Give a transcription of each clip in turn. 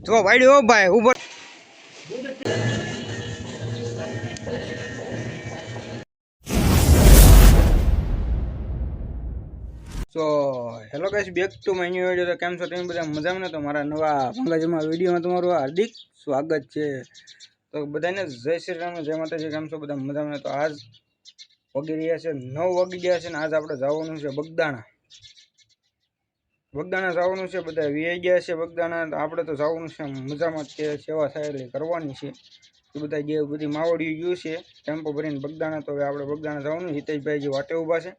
જો વાડ્યો ભાઈ ઉપર તો hello guys back to my new video. તો કેમ છો તમે બધા મજામાં ને? તો મારા નવા ભંગાજીમાં વિડીયોમાં તમારું હાર્દિક સ્વાગત છે. તો બધાને જય શ્રી રામ, જય માતાજી. કેમ છો બધા મજામાં? તો આજ વાગી રહ્યા છે 9 વાગી ગયા છે ને આજ આપણે જવાનું છે બગદાણા. બગદાણા જવાનું છે, બધા વીઆઈ ગયા છે બગદાણા. તો આપણે તો જવાનું છે મજામાં તે સેવા થાય એટલે કરવાની છે. એ બધા જે બધી માવડીઓ ગયું છે ટેમ્પો ભરીને બગદાણા. તો હવે આપણે બગદાણા જવાનું. હિતેશભાઈ જે વાટે ઊભા છે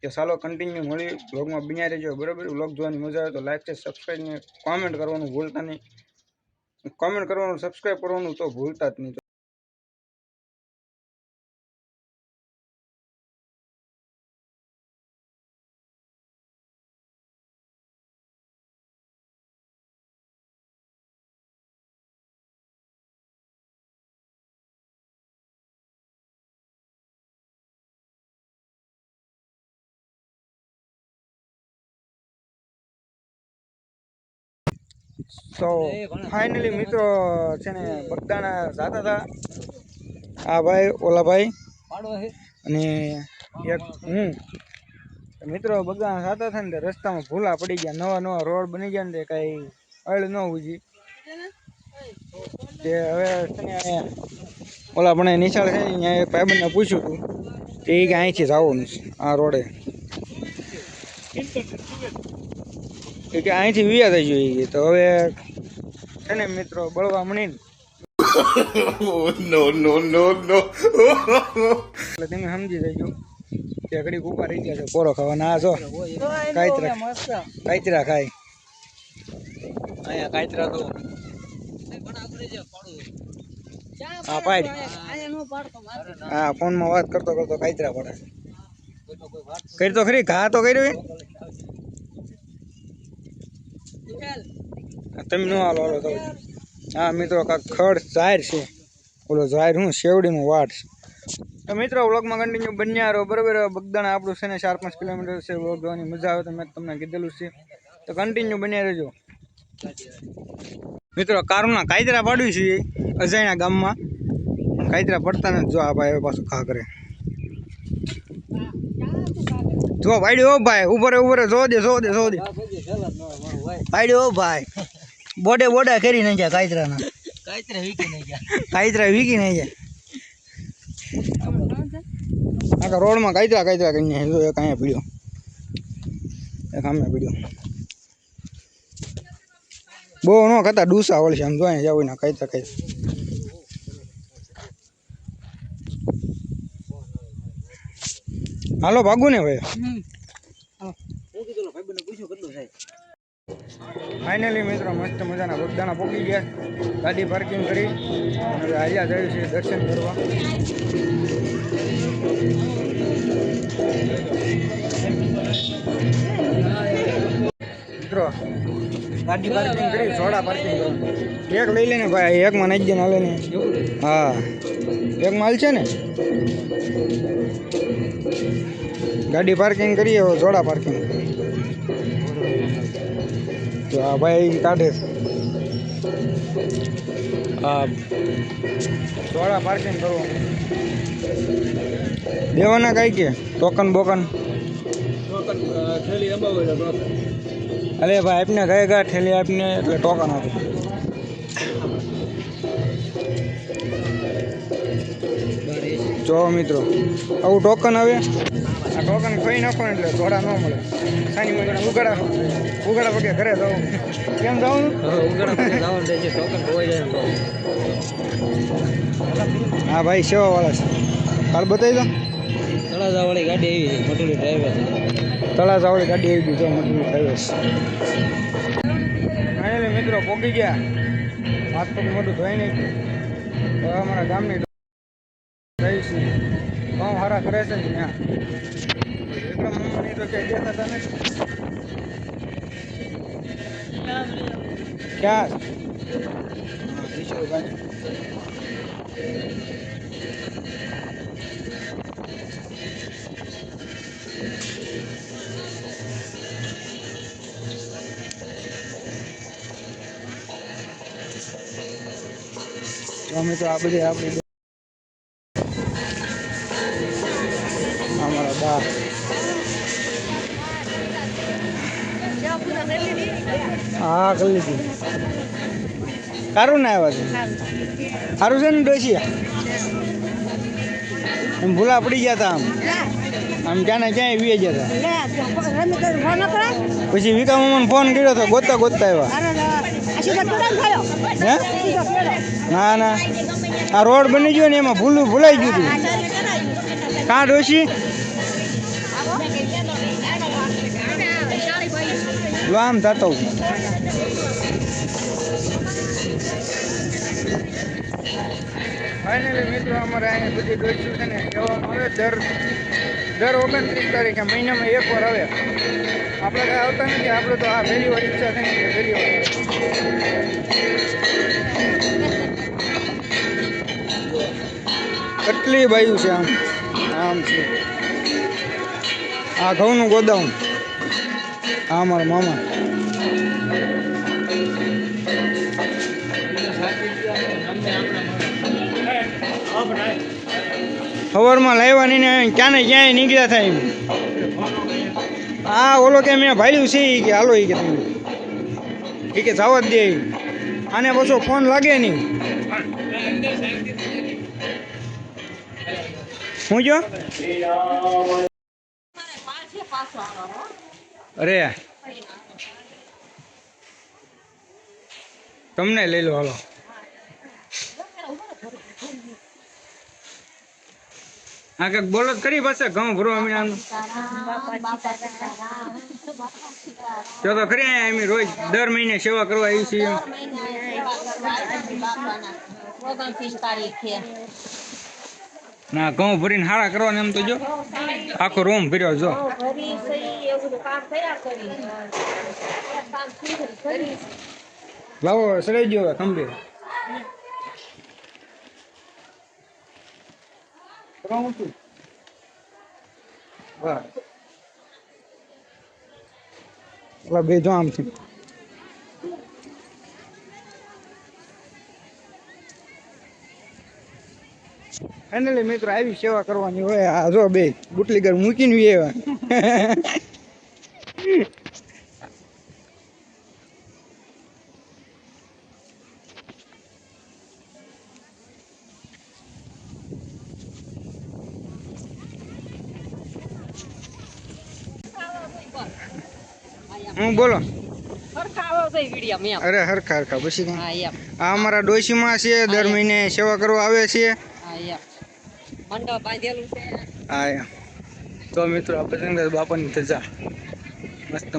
કે ચાલો કન્ટિન્યુ મળી વ્લોગમાં બન્યા રહેજો. બરાબર, વ્લોગ જોવાની મજા આવે તો લાઈક છે, સબસ્ક્રાઈબ ને કોમેન્ટ કરવાનું ભૂલતા નહીં. કોમેન્ટ કરવાનું, સબસ્ક્રાઈબ કરવાનું તો ભૂલતા જ નહીં. તો ફાઇનલી મિત્રો છે ને બગદાણા જતા હતા આ ભાઈ, ઓલા ભાઈ અને એક હું. મિત્રો બગદાણા જતા હતા ને રસ્તામાં ભૂલા પડી ગયા. નવા નવા રોડ બની ગયા ને કઈ અળ ન ઉજી તે હવે છે ને ઓલા પણ નિશાળ છે અહીંયા એક ભાઈબંધને પૂછ્યું હતું તે કે અહીંથી જવાનું આ રોડે કે અહીંથી વિયા થઈ જોઈએ. તો હવે છે ને મિત્રો બળવા મણીને નો નો નો નો એટલે તમે સમજી જજો કે ઘડીક ઉપર રહી ગયા છે પોરો ખાવાના. આ જો કાયતરા ખાય અહીંયા કાયતરા તો હા પાડ હા ફોનમાં વાત કરતો કરતો કાયતરા પડે. કરી તો ખરી, ઘા તો કર્યું તમે ન હાલો હાલો તો. હા મિત્રો કાંક ખડ જાહેર છે, ઓલો જાહેર હું શેવડીનું વાટ છે. તો મિત્રો વ્લોગમાં કન્ટિન્યુ બન્યા રહો. બરાબર, બગદાણા આપણું છે ને 4-5 કિલોમીટર છે. વ્લોગ જોવાની મજા આવે તો મેં તમને કીધેલું છે, તો કન્ટિન્યુ બન્યા રહેજો. મિત્રો કારુના કાયતરા પાડ્યું છે અજાણ્યા ગામમાં, પણ કાયતરા પડતા ને જો આ ભાઈ પાછું ખા કરે. જો વાડ્યો ભાઈ ઉપર ઉપર જો દે વાડ્યો ભાઈ બોડે બોડા કરી નાખ્યા કાયતરાના. કાયતરા વીકી નાખ્યા આખા રોડમાં કાયતરા કરીને એક અહીંયા પીડ્યો, એક આમે પીડ્યો. બહુ ન ખાતા ડૂસા વળશે આમ જો અહીંયા જાવ ના કાયતરા. હાલો ભાગુ ને ભાઈ. ફાઇનલી મિત્રો મસ્ત મજાના બગદાણા પહોંચી ગયા. ગાડી પાર્કિંગ કરી હવે હાલ્યા જાય છે દર્શન કરવા. મિત્રો ગાડી પાર્કિંગ કરી, સોડા પાર્કિંગ કરો. એક લઈ લે ને ભાઈ, એકમાં નાખી દે ને હાલે ને. હા એક માલ છે ને. ગાડી પાર્કિંગ કરીએ સોડા પાર્કિંગ. તો આ ભાઈ કાઢે છે હા સોડા પાર્કિંગ કરવું દેવાના કાંઈ કે ટોકન બોકન થેલી અરે ભાઈ આપને ગયેગા ઠેલી આપને એટલે ટોકન આપે. જો મિત્રો આવું ટોકન આવે, આ ટોકન ખોઈ નાખો એટલે થોડા ન મળે. સાની મને ઉગાડા પગે ઘરે જવું. કેમ જવાનું? હા ભાઈ સેવાવાળા છે. કાલ બતાવી દો. તળાજાવાળી ગાડી આવી છે, મટુલી ડ્રાઈવર. તળાજાવાળી ગાડી આવી ગઈ જો મટુલી ડ્રાઈવર. ફાઇનલી મિત્રો પહોંચી ગયા. હાથ પગ મોટું ધોઈ નાખ્યું. હવે અમારા ગામની રહી છે બહુ સારા કરે છે ને ત્યાં વિક્રમ મમ્મની તો ક્યાંય દેખાતા નથી. ક્યાં કિશોરભાઈ અમે તો આ બધી આપણી અમારા બા હા કરી લીધી સારું ને આવ્યા છે સારું છે ને ડોશિયા એમ ભૂલા પડી ગયા હતા આમ ક્યાં ને ક્યાંય વી ગયા હતા પછી વિકામામાને ફોન કર્યો હતો ગોતતા ગોતતા આવ્યા હે ના ના આ રોડ બની ગયો ને એમાં ભૂલાઈ ગયું હતું કાં ડોશી લો આમ થતો ફાઇનલી મિત્રો અમારે અહીંયા બધી ડોસ્યું છે ને કહેવામાં આવે દર 29 તારીખે મહિનામાં એકવાર આવે આપણે કાંઈ આવતા નથી આપણે તો આ પહેલી વાર ઈચ્છા થઈ ને પહેલી વાર કેટલી બાયું છે આમ છે આ ઘઉંનું ગોદામ આ મારા મામા સવારમાં લાવ્યા નહીં ને ક્યાં ને ક્યાંય નીકળ્યા થાય એમ હા ઓલો કે મેં ભાડ્યું છે કે હાલો એ કે તમે એ કે જવા જ દે આને પાછો ફોન લાગે નહીં હું જો અરે તમને લઈ લો હાલો હા કંઈક બોલો કરી પાસે ઘઉં ભરવા મીણાનું જો તો ખરી એમ રોજ દર મહિને સેવા કરવા આવી છીએ ના ઘઉં ભરીને હારા કરવાને એમ તો જો આખો રૂમ ભર્યો જો લાવો સડાઈ ગયો ખંભે બે જો આમ છે ફાઇનલી મિત્રો આવી સેવા કરવાની હોય આ જો બે બુટલીગર મૂકીને એવા હું બોલો અરે હરખા હરખા પછી આ અમારા ડોશીમાં છે દર મહિને સેવા કરવા આવે છે હા તો મિત્રો આપણે બાપાની ધજા મસ્ત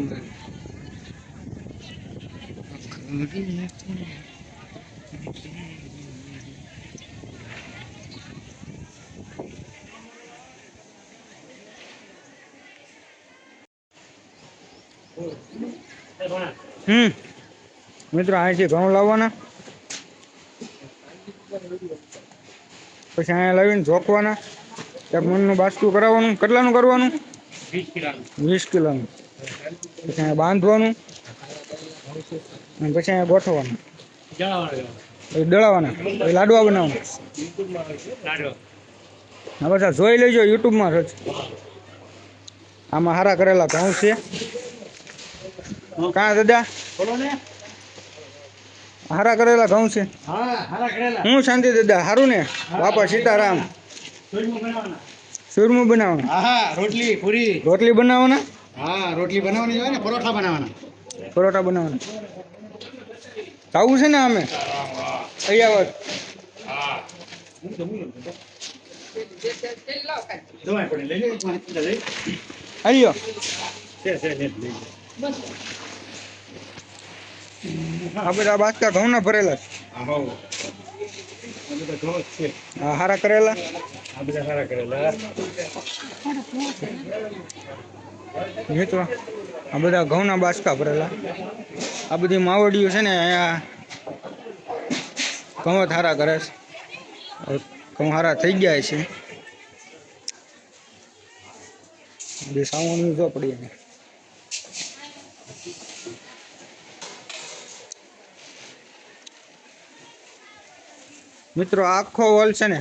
મિત્રો અહીંથી ઘઉં લાવવાના પછી અહીંયા લાવીને ઝોકવાના એક મણનું બાસકું કરાવવાનું કેટલાનું કરવાનું 20 કિલોનું પછી અહીંયા બાંધવાનું અને પછી અહીંયા ગોઠવવાનું દળાવવાના પછી લાડવા બનાવવાના હા બસ જોઈ લેજો યુટ્યુબમાં સર્ચ આમાં હારા કરેલા ઘઉં છે કાં દાદા હારા કરેલા ઘઉં છે હું શાંતિ દાદા હારું ને બાપા સીતારામ સુરમું બનાવવાના રોટલી પૂરી રોટલી બનાવવાના રોટલી બનાવવાની હોય ને પરોઠા બનાવવાના આવું છે ને અમે અહીંયા આવ્યો આ બધા બાસકા ઘઉં ના ભરેલા છે હા હારા કરેલા મિત્રો આ બધા ઘઉંના બાસકા ભરેલા આ બધી માવડીઓ છે ને અહીંયા ઘઉં હારા કરે છે ઘઉં હારા થઈ ગયા છે બે સાવણી જો પડી એને મિત્રો આખો હોલ છે ને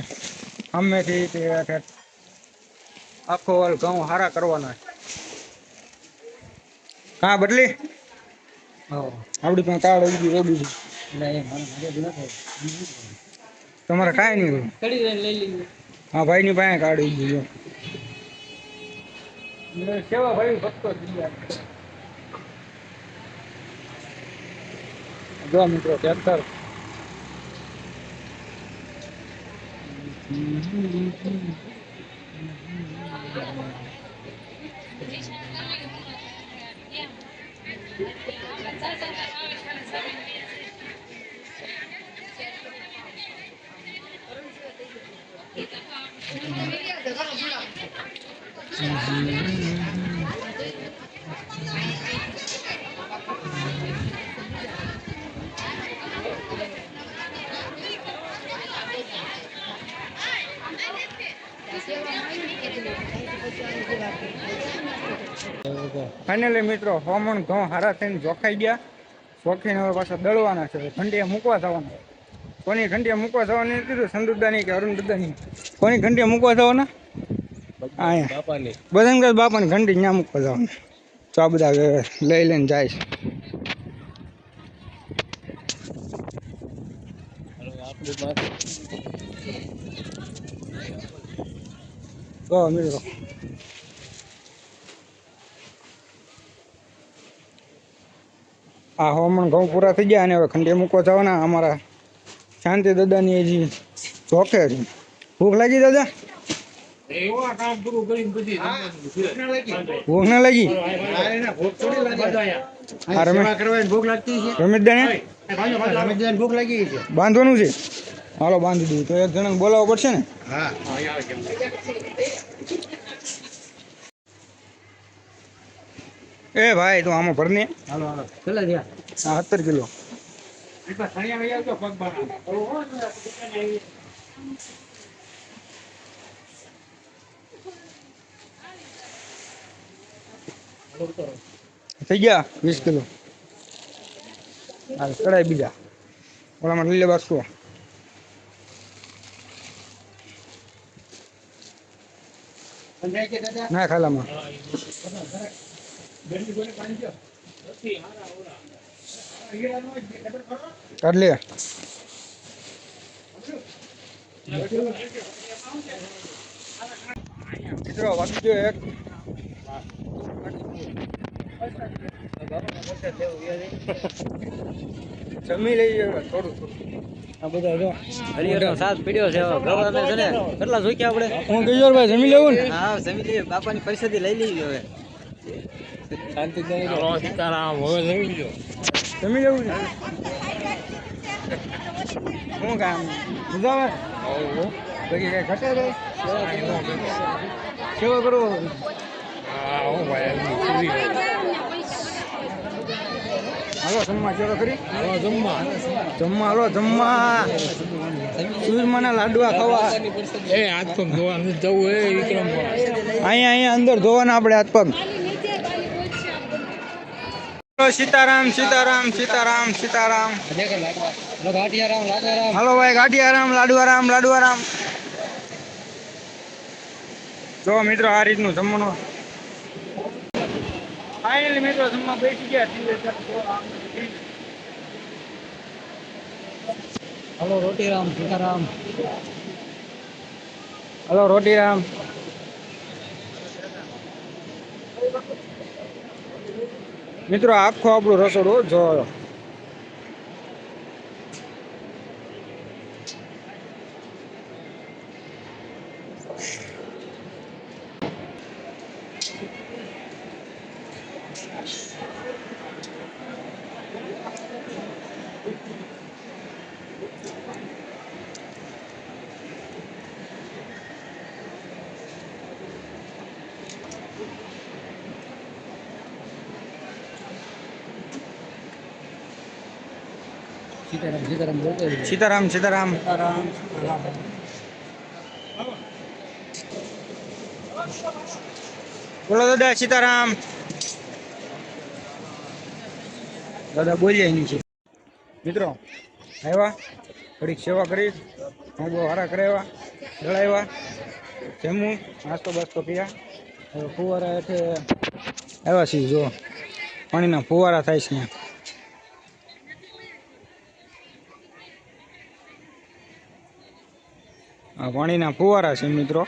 સામેથી તે આખો હોલ ઘઉં હારા કરવાના હા બદલી આપડી પાસે કાર્ડ આવી ગયું તમારે કાંઈ નહીં હા ભાઈ ની પાસે કાર્ડ આવી ગયું કેવા ભાઈ ભક્તો જો મિત્રો ટ્રેક્ટર ફાઇનલી મિત્રો હવામાન ઘઉં હારા થઈને જોખાઈ ગયા ચોખીને હવે પાછા દળવાના છે ઘંટીએ મૂકવા જવાના કોની ઘંટીએ મૂકવા જવાની નથી સંદુદાની કે અરુણ દાદાની કોની ઘંટીએ મૂકવા જવાના અહીંયા બજરંગ બાપાની ઘંટી ત્યાં મૂકવા જવાનું તો આ બધા લઈ લઈને જાય છે મિત્રો આ હવામાન ઘઉં પૂરા થઈ ગયા અને હવે ખંડીએ મૂકવા જવાના અમારા શાંતિ દાદાની હજી ચોખે છે ભૂખ લાગી દાદા ભૂખ ના લાગી રમેશદાને ભૂખ લાગી છે બાંધવાનું છે હાલો બાંધી દઉં તો એક જણા બોલાવવો પડશે ને હા એ ભાઈ તું આમાં ભરને હાલો હાલો કેટલા થયા 17 કિલો થઈ ગયા 20 કિલો હાલ કડાઈ બીજા ઓલામાં લઈ લે બાસ્કો ના ખાલામાં કાઢ લે મિત્રો વાગી ગયો એક જમી લઈએ થોડું આ બધા જો હરિહરનો સાથ પીડ્યો છે ગવર્નર છે ને કેટલા જોઈયા આપણે હું કિશોરભાઈ જમી લેવું ને હા જમી લઈએ બાપાની પરિસ્થિતિ લઈ લેવી હવે શાંતિ સીતારામ હવે જમી લો જમી લેવું છે શું કામ મજા આવે બાકી કઈ ઘટે રે કેવો કરો હા હું ભાઈ હાલો જમવા ચાલો કરી જમવા હાલો જમવા સુરમાના લાડવા ખાવા એ હાથ પગ ધોવા નથી જવું એ વિક્રમ અહીંયા અંદર ધોવાના આપણે હાથ પગ સીતારામ સીતારામ સીતારામ સીતારામ હાલો ભાઈ ગાંઠિયારામ લાડુઆરામ લાડુઆરામ જો મિત્રો આ રીતનું જમવાનું ફાઇનલી મિત્રો જમવા બેસી ગયા હલો રોટીરામ સીતારામ હલો રોટીરામ મિત્રો આખો આપણું રસોડું જો સીતારામ સીતારામ બોલો દાદા સીતારામ દાદા બોલ્યા એની છે મિત્રો આવ્યા, ઘડીક સેવા કરી, હું બહુ હારા કરાવ્યા, દળાવ્યા, જમવું, નાસ્તો બાસ્તો પીયા. હવે ફુવારા એટલે આવ્યા છીએ, જો પાણીના ફુવારા થાય છે ત્યાં. આ પાણીના ફુવારા છે મિત્રો.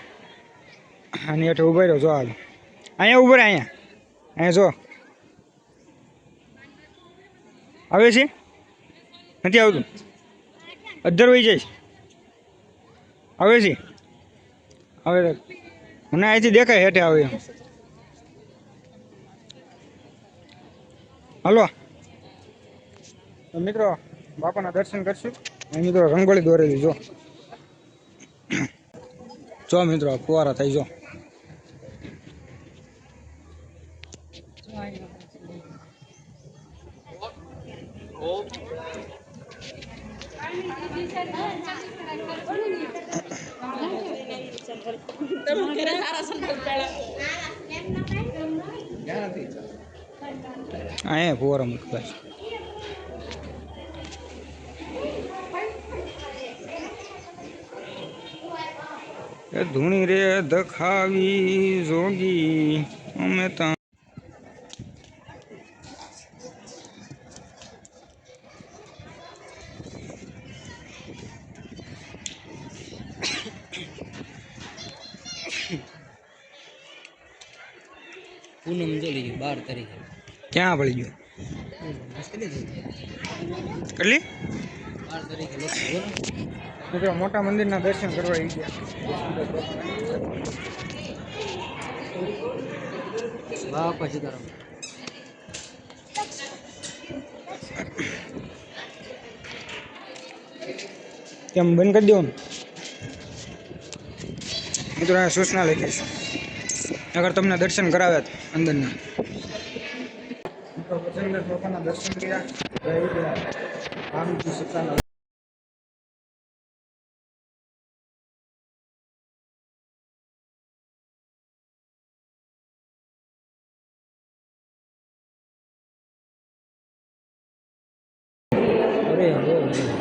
આની હેઠે ઉભા રહ્યો, જો હાલ અહીંયા ઉભા રહે, અહીંયા જો આવે છે, નથી આવતું, અધર વહી જાય, આવે છે, આવે મને અહીંથી દેખાય હેઠે આવે એમ. હાલો તો મિત્રો બાપાના દર્શન કરશું. મિત્રો રંગોળી દોરેલી જો, જો મિત્રો ફુવારા થઈ જો. અહીંયા ફુવારા મૂકતા છે. એ ધૂણી રે દખાવી જોગી અમે તા પૂનમ ચલી ગયું 12 તારીખે. ક્યાં પડી ગયું? કેટલી 12 તારીખે મિત્રો મોટા મંદિરના દર્શન કરવા આવી ગયા. બાપા સીતારામ. કેમ બંધ કરી દેવાનું મિત્રો? આ સૂચના લખીશ અગર તમને દર્શન કરાવ્યા અંદરના. બાપાના દર્શન કર્યા.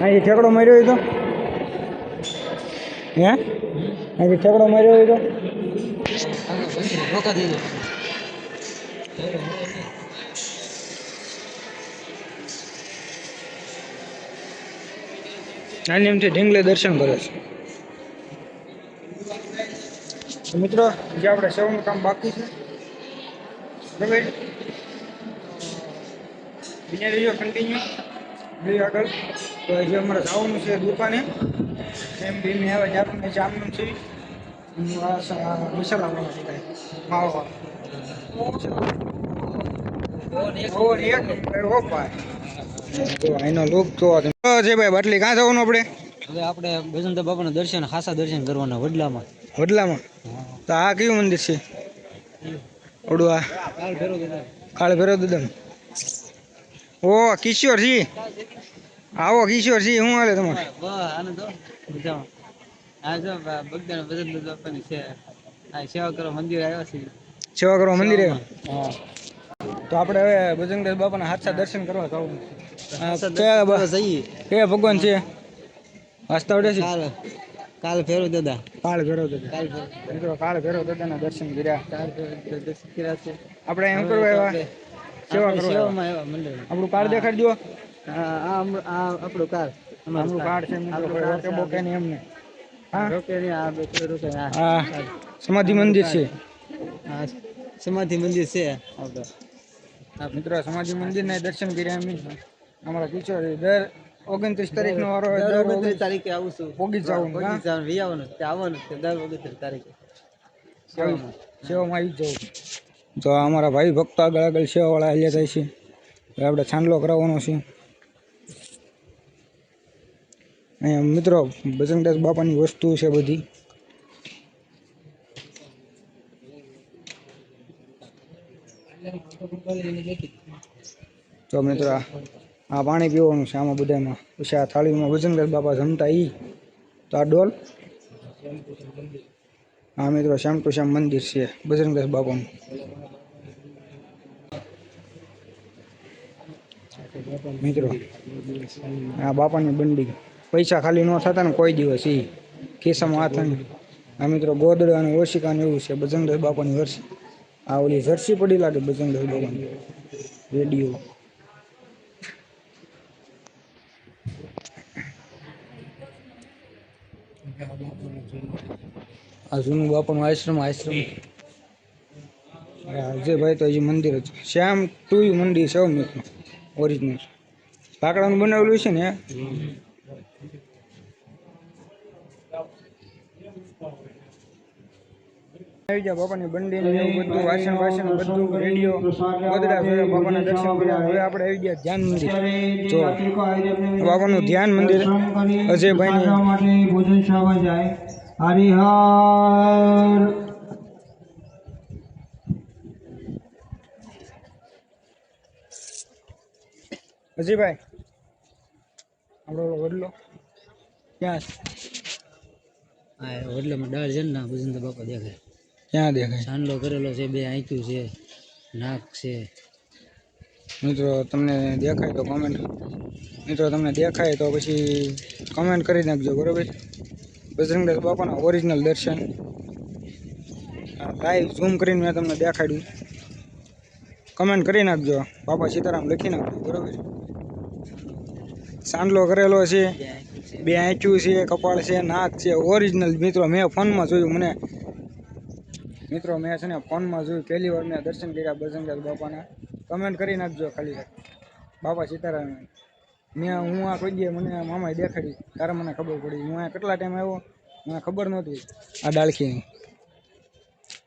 અહીં ઠેકડો માર્યો હોય તો હે અહીં ઠેકડો માર્યો હોય તો રોકા દે. આની એમથી ઢીંગલે દર્શન કરે છે. મિત્રો જે આપણે સેવાનું કામ બાકી છે બરાબર, બીજા રહીયો કન્ટિન્યુ જોઈએ આગળ. તો જે અમારે જવાનું છે દુકાને, એમ બીને આવે જાતને જામનું છે મસાલાવાળા શીખાય માવાવાળા. એનો લુક જોવા છે ભાઈ. બાટલી ક્યાં જવાનું આપણે? હવે આપણે બજરંગ બાપાના દર્શન, ખાસા દર્શન કરવાના વડલામાં. વડલામાં? તો આ કયું મંદિર છે? ઓડું આ કાળ ભૈરવ દાદા. ઓ કિશોર જી, આવો કિશોર જી, શું હાલે તમારે? સેવા કરવા મંદિર આવ્યા છે. સેવા કરવા મંદિર આવ્યા? તો આપણે હવે બજરંગદાસ બાપાના હાથસા દર્શન કરવા જવું. કયા ભગવાન છે વાસ્તવ છે? કાલ ભૈરવ દાદા. કાળ ભૈરવ દાદા. મિત્રો કાળ ભૈરવ દાદાના દર્શન કર્યા. આપણે એમ કરવા આવ્યા સેવા કરવા. આપણું કાર્ડ દેખાડી દો. આપણું કાર્ડ, આપણું કાર્ડ છે મિત્રો. રોકે બોકે નહીં એમને. હા સમાધિ મંદિર છે. સમાધિ મંદિર છે મિત્રો. સમાધિ મંદિરના દર્શન કર્યા અમે. અમારા કિશોર દર 29 તારીખનો વારો. 29 તારીખે આવું છું. પોગી જવાનું, આવવાનું દર 29 તારીખે સેવામાં આવી જવું. તો અમારા ભાઈ ભક્તો આગળ આગળ સેવાવાળા હાલ્યા જાય છે. હવે આપણે છાંડલો કરાવવાનો છે અહીંયા. મિત્રો બજરંગદાસ બાપાની વસ્તુ છે બધી. તો મિત્રો આ પાણી પીવાનું છે આમાં બધામાં. પછી આ થાળીમાં બજરંગદાસ બાપા જમતા ઈ. તો આ ડોલ. હા મિત્રો શ્યામ ટુ શ્યામ મંદિર છે બજરંગદાસ બાપાનું. મિત્રો આ બાપાની બંડી પૈસા ખાલી ન થતા ને કોઈ દિવસ એ ખિસ્સામાં હાથ ને આ મિત્રો ગોદડા અને ઓશિકા ને એવું છે બજરંગદાસ બાપાની વર્ષી આ ઓલી જર્સી પડી લાગે બજરંગદાસ બાપાની રેડિયો આ જૂનું બાપાનું આશ્રમ અજયભાઈ તો હજી મંદિર જ શ્યામ ટુ મંદિર છે મિત્રો ઓરિજિનલ લાકડાનું બનાવેલું છે ને આવી ગયા બાપાની બંડી ને એવું બધું વાસણ બધું રેડિયો ગોદડા જોયા બાપાના દર્શન કર્યા હવે આપણે આવી ગયા ધ્યાન મંદિર જો બાપાનું ધ્યાન મંદિર અજયભાઈ ભોજનશાળા જાય હરિહર અજયભાઈ આપણો વડલો ક્યાં વડલામાં ડાળ છે ને ભજનદાસ બાપા દેખાય ક્યાં દેખાય ચાંદલો કરેલો છે બે આંખ્યું છે નાક છે મિત્રો તમને દેખાય તો કમેન્ટ મિત્રો તમને દેખાય તો પછી કમેન્ટ કરી નાખજો બરોબર બજરંગદાસ બાપાના ઓરિજિનલ દર્શન લાઈવ ઝૂમ કરીને મેં તમને દેખાડ્યું કમેન્ટ કરી નાખજો બાપા સીતારામ લખી નાખજો બરોબર સાંડલો કરેલો છે બે આંચ્યું છે કપાળ છે નાક છે ઓરિજિનલ મિત્રો મેં ફોનમાં જોયું મેં છે ને ફોનમાં જોયું પહેલી વાર મેં દર્શન કર્યા બજરંગદાસ બાપાના કમેન્ટ કરી નાખજો ખાલી બાપા સીતારામ હું આ કોઈ દે મને મામાએ દેખાડી ત્યારે મને ખબર પડી હું આ કેટલા ટાઈમ આવ્યો મને ખબર નહોતી આ ડાળખીની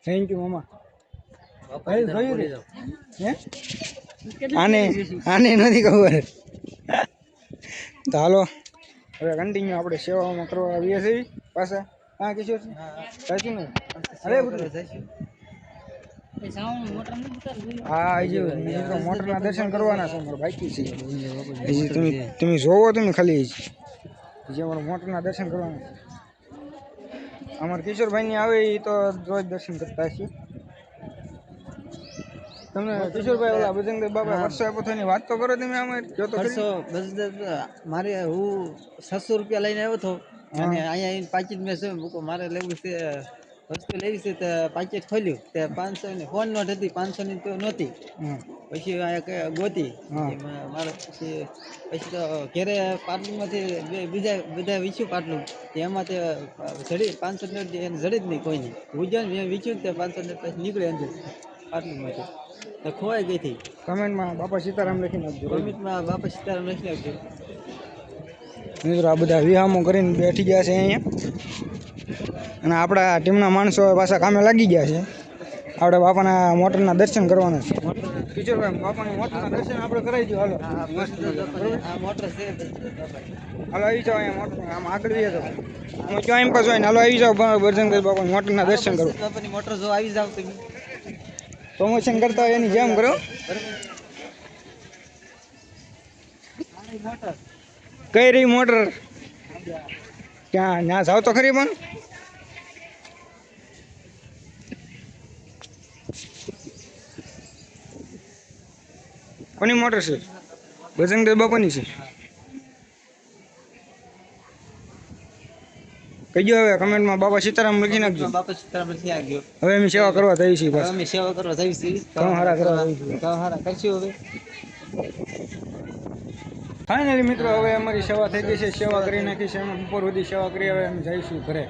થેન્ક યુ મામા હે આને નથી ખબર તો હાલો હવે કન્ટિન્યુ આપણે સેવામાં કરવા આવીએ છીએ પાછા હા કિશોર સાચું ને અરે હા હજી મિત્રો મોટરના દર્શન કરવાના છે મારા બાકી છે હજી તમે જોવો તમે ખાલી હજી અમારા મોટરના દર્શન કરવાના છે અમારા કિશોરભાઈની આવે એ તો રોજ દર્શન કરતા છીએ તમને કિશોરભાઈ ઓલા બજરંગદાસ બાપા વર્ષો આપ્યો થઈને વાત તો કરો તમે આમાં જો તો મારે હું 600 રૂપિયા લઈને આવ્યો હતો અને અહીંયા પાકીટ મેં શું મારે લેવું છે વસ્તુ લેવી છે તો પાકીટ ખોલ્યું તે 500 ની ફોન નોટ હતી 500 ની તો નહોતી પછી અહીંયા ગોતી મારે પછી તો ઘેરે પાટલુંમાંથી બધા વીચ્યું પાટલું એમાં તે જડી 500 નોટ એને જડી જ નહીં કોઈને ઉજ્જૈન મેં વીચ્યું તે 500 નોટ પછી નીકળે અંદર પાટલુંમાંથી તો ખોવાઈ ગઈ હતી કમેન્ટમાં બાપા સીતારામ લખી નાખજો કમેન્ટમાં બાપા સીતારામ લખી નાખજો મિત્રો આ બધા વિહામો કરીને બેઠી ગયા છે અહીંયા અને આપણા ટીમના માણસો પાછા કામે લાગી ગયા છે આપણે બાપાના મોટરના દર્શન કરવાના છે કિશોરભાઈ બાપાના મોટરના દર્શન આપણે કરાવી દો હાલો આ મોટર છે હાલો આવી જાઓ અહીંયા મોટર આમ આગળ જઈએ તો અમે ક્યાં એમ પાછો હોય ને હાલો આવી જાઓ બજરંગદાસ બાપા મોટરના દર્શન કરો બાપાની મોટર જો આવી જાવ તમે પ્રમોશન કરતા હોય એની જેમ કરો કઈ રહી મોટર ક્યાં ત્યાં જાવ તો ખરી પણ કોની મોટર છે બજરંગદાસ બાપાની છે કહીજો હવે કમેન્ટમાં બાપા સીતારામ લખી નાખજો બાપા સીતારામ લખી નાખજો હવે અમે સેવા કરવા થઈ છીએ બસ અમે સેવા કરવા જઈએ છીએ ઘણું હારા કરવા જઈએ છીએ કામ હારા કરશું હવે ફાઇનલી મિત્રો હવે અમારી સેવા થઈ ગઈ છે સેવા કરી નાખી છે અમે બપોર સુધી સેવા કરી હવે અમે જઈશું ઘરે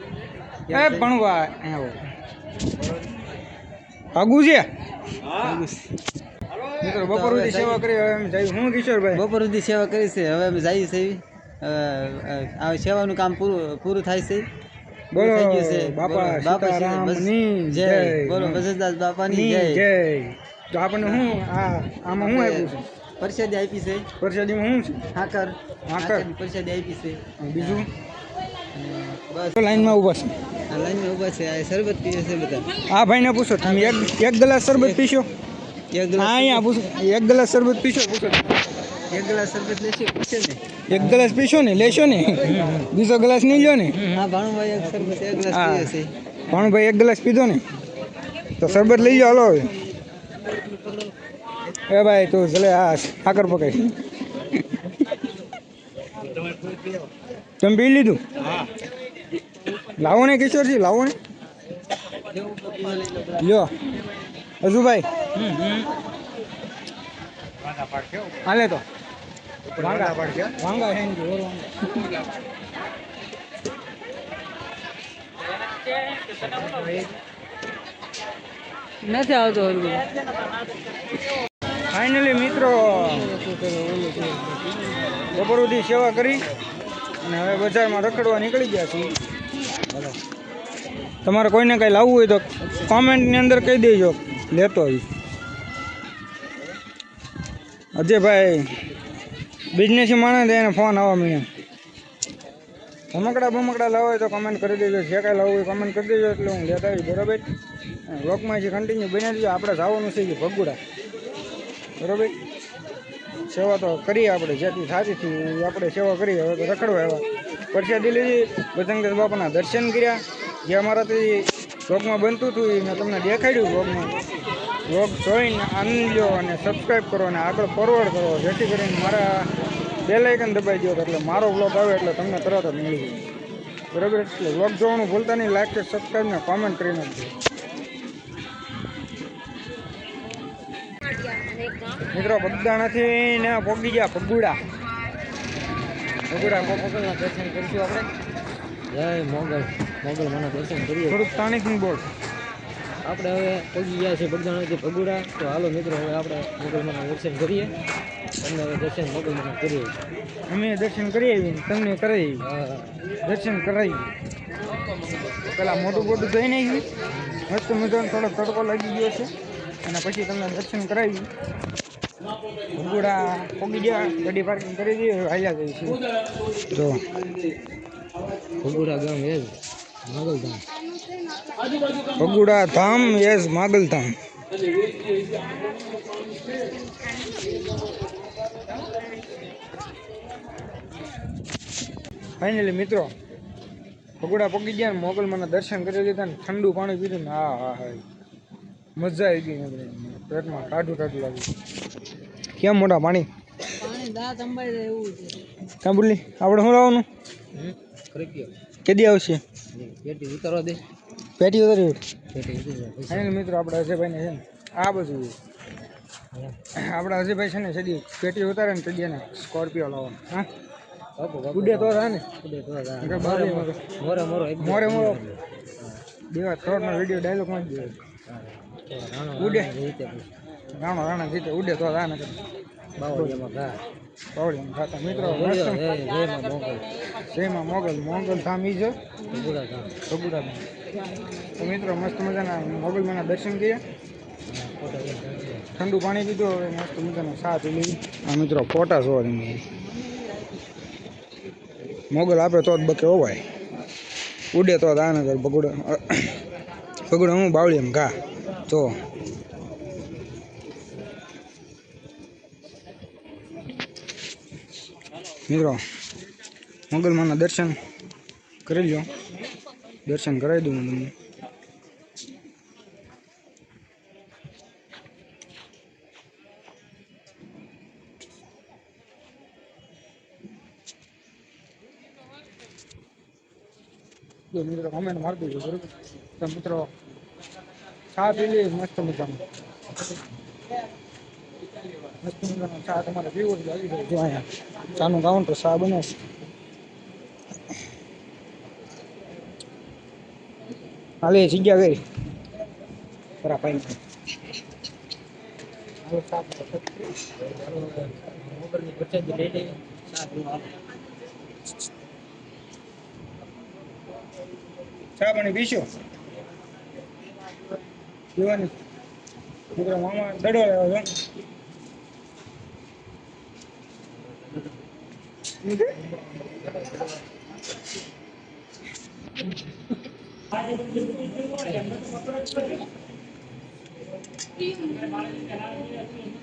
એ ભણવા આવો આગું છે મિત્રો બપોર સુધી સેવા કરી હવે અમે જઈશું હું કિશોરભાઈ બપોર સુધી સેવા કરી છે હવે અમે જઈએ છીએ આ સેવાનું કામ પૂરું થાય છે બોલો થઈ ગયું છે. બાપા બોલો, બાપા સીતારામની જય જય બોલો બજરંગદાસ બાપાની ની જય જય તો આપણને શું આમાં શું આપ્યું છે પ્રસાદી આપી છે પ્રસાદીમાં શું છે હાકર હાકર. પ્રસાદી આપી છે બીજું બસ લાઈનમાં ઊભા છે આ લાઈનમાં ઊભા છે આ શરબત પીવે છે બધા આ ભાઈને પૂછો તમે એક ગ્લાસ શરબત પીશો એક હા ગ્લાસ અહીંયા પૂછો એક ગ્લાસ શરબત પીશો પૂછો એક ગ્લાસ શરબત લેશે પૂછે ને એક ગ્લાસ પીશો ને લેશો ને બીજો ગ્લાસ નહીં લો ને હા ભાણુભાઈ એક શરબત એક ગ્લાસ હા. પીવે છે ભાણુભાઈ એક ગ્લાસ પીધો ને તો શરબત લઈ જાઓ હાલો હવે એ ભાઈ તું ચલે આ સાકર પકડ તમે પી લીધું? લાવો ને કિશોરજી, લાવો ને. લ્યો અજુભાઈ, હાલે તો વાંગા વાંગા હે ને નથી આવતો ફાઇનલી મિત્રો બપોર સુધી સેવા કરી અને હવે બજારમાં રખડવા નીકળી ગયા છીએ. તમારે કોઈને કંઈ લાવવું હોય તો કોમેન્ટની અંદર કહી દેજો, લેતો આવીશ. અજયભાઈ બિઝનેસી માણસ એને ફોન આવવા મળ્યા. રમકડા બમકડા લાવો હોય તો કમેન્ટ કરી દેજો, જે કાંઈ લાવવું હોય કમેન્ટ કરી દેજો એટલે હું લેતા આવીશ. બરાબર, વ્લોગમાં જે કન્ટિન્યુ બની દેજો. આપણે જવાનું છે કે ભગુડા. બરાબર, સેવા તો કરીએ આપણે, જેથી સાચી થી આપણે સેવા કરીએ. હવે તો રખડવા આવ્યા, પ્રસાદી લીધી, બજરંગ બાપાના દર્શન કર્યા. જે અમારાથી વ્લોગમાં બનતું હતું એ મેં તમને દેખાડ્યું. વ્લોગ જોઈને આનંદ લો અને સબસ્ક્રાઈબ કરો અને આગળ ફોરવર્ડ કરો, જેથી કરીને મારા બેલ આઇકન દબાઈ દો એટલે મારો વ્લોગ આવે એટલે તમને તરત જ મળી જાય. બરાબર, એટલે વ્લોગ જોવાનું ભૂલતા નહીં. લાઈક કે સબસ્ક્રાઈબ ને કોમેન્ટ કરી નાખજો. મિત્રો બગદાણાથી ને પોગી ગયા ભગુડા. મોગલના દર્શન કરીશું આપણે. જય મોગલ મને દર્શન કરીએ. થોડુંક સ્થાનિકનું બોલ. આપણે હવે પહોંચી ગયા છે બગદાણાથી ભગુડા. તો હાલો મિત્રો, હવે આપણે મોગલમાના દર્શન કરીએ. તમને હવે દર્શન મોગલમાના કરીએ. અમે દર્શન કરી આવીને તમને કરાવી દર્શન કરાવી. પેલા મોટું મોટું જોઈને આવી મસ્ત મજાનો થોડોક તડકો લાગી ગયો છે અને પછી તમને દર્શન કરાવી. ભગુડા પોગી ગયા, ગાડી પાર્કિંગ કરી દઈએ, હાલ્યા જઈએ છીએ. જો ભગુડા ગામ એ માગલધામ. ભગુડા ધામ યસ માગલધામ. ફાઇનલી મિત્રો ભગુડા પગી ગયા, મોગલમાના દર્શન કરી લીધા ને ઠંડુ પાણી પીધું ને હા હા હા મજા આવી ગઈ. પેટમાં ટાઢું લાગ્યું. કેમ મોટા પાણી દાંત અંબાઈ જાય એવું છે. ક્યાં બોલી આપણે શું લાવવાનું? કેદી આવશે? પેટી ઉતારવા દે. પેટી ઉતારી. પેટી ઉતારવા. ફાઇનલ મિત્રો આપણે અજયભાઈને છે ને આ બધું આપણા અજયભાઈ છે ને સીધી પેટી ઉતારે ને સીધી ને સ્કોર્પિયો લાવવાનું. હા ઉડે તો થાય ને. મોરે મોરો દેવા થોડનો વિડીયો ડાયલોગમાં જ દેવો. ઉડે રાણા જીતે ઉડે તો થાય ને. બાવળીમાં ખાતા મિત્રો જયમાં મોગલ ધામ ઈ છે ભગુડા ધામ. તો મિત્રો મસ્ત મજાના મોગલમાના દર્શન કર્યા, ઠંડુ પાણી પીધું, હવે મસ્ત મજાના ચા પી લીધી. આ મિત્રો ફોટા જોવા મોગલ આપે તો જ બકે હો ભાઈ. ઉડે તો આનગર ભગુડા હું બાવળી એમ ઘા તો મિત્રો મોગલમાના દર્શન કરી લો. દર્શન કરાવી દઉં તમને. મિત્રો કમેન્ટ મારી દેજો બરોબર. તો મિત્રો ચા પી લઈએ મસ્ત મજાનો. મસ્ત મજાનો ચા તમારે પીવો જ આવી જાય. જો અહીંયા ચાનું કાઉન્ટર ચા બને છે. હાલે જગ્યા ગઈ બરા પાઈ ચા પાણી પીશો પીવાની. મિત્રો મામા દડો લેવા છો.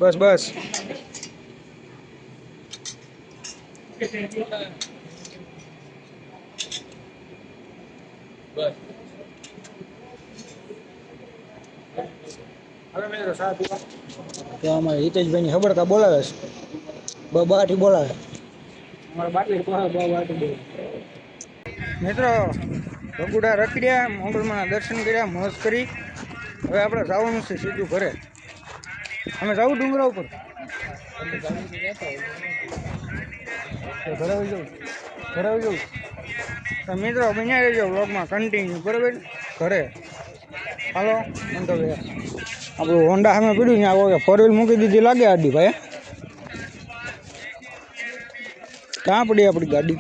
બસ બસ ત્યાં અમારે હિતેશભાઈની ખબર કા બોલાવે છે. બબાટી બોલાવે. મિત્રો ભગુડા રખડ્યા, મોગલમાં દર્શન કર્યા, મોજ કરી. હવે આપણે જવાનું છે સીધું ઘરે. અમે જવું ડુંગરા ઉપર ઘરે આવી જવું. તો મિત્રો બન્યા રહેજો વ્લોગમાં કન્ટિન્યુ, બરાબર. ઘરે હાલો. તો આપણું હોન્ડા સામે પડ્યું ને આવો 4 વ્હીલ મૂકી દીધી લાગે આડી ભાઈ. ક્યાં પડી આપણી ગાડી?